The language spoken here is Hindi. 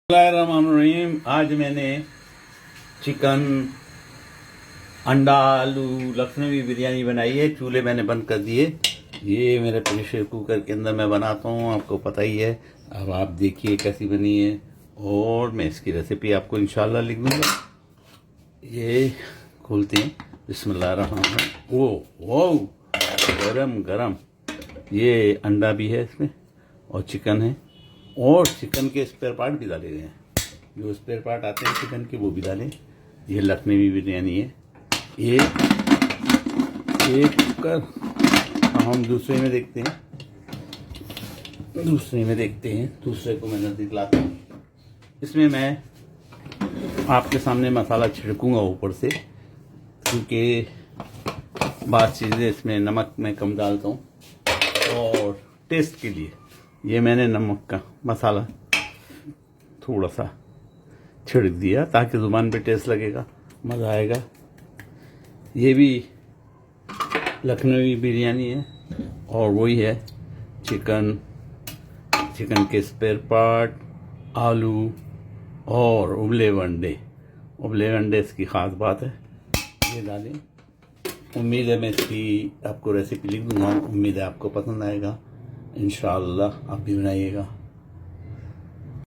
बिस्मिल्लाहिर्रहमानिर्रहीम। आज मैंने चिकन, अंडा, आलू लखनवी बिरयानी बनाई है। चूल्हे मैंने बंद कर दिए। ये मेरे प्रेशर कुकर के अंदर मैं बनाता हूँ, आपको पता ही है। अब आप देखिए कैसी बनी है और मैं इसकी रेसिपी आपको इंशाल्लाह लिख दूँगा। ये खोलते हैं। बिस्मिल्लाहिर्रहमानिर्रहीम। ओ गरम गरम। ये अंडा भी है इसमें और चिकन है और चिकन के स्पेयर पार्ट भी डाले गए हैं। जो स्पेयर पार्ट आते हैं चिकन के वो भी डालें। ये लखनवी बिरयानी है। ये एक कुकर। हम दूसरे में देखते हैं। दूसरे को मैं नजदीक लाता हूँ। इसमें मैं आपके सामने मसाला छिड़कूंगा ऊपर से, क्योंकि बात चीज़ें इसमें नमक मैं कम डालता हूँ और टेस्ट के लिए ये मैंने नमक का मसाला थोड़ा सा छिड़क दिया ताकि ज़ुबान पे टेस्ट लगेगा, मज़ा आएगा। ये भी लखनवी बिरयानी है और वही है चिकन के स्पेयर पार्ट, आलू और उबले अंडे इसकी ख़ास बात है। ये डालें। उम्मीद है मैं इसकी आपको रेसिपी लिख दूँगा। उम्मीद है आपको पसंद आएगा। इंशाअल्लाह आप भी बनाइएगा।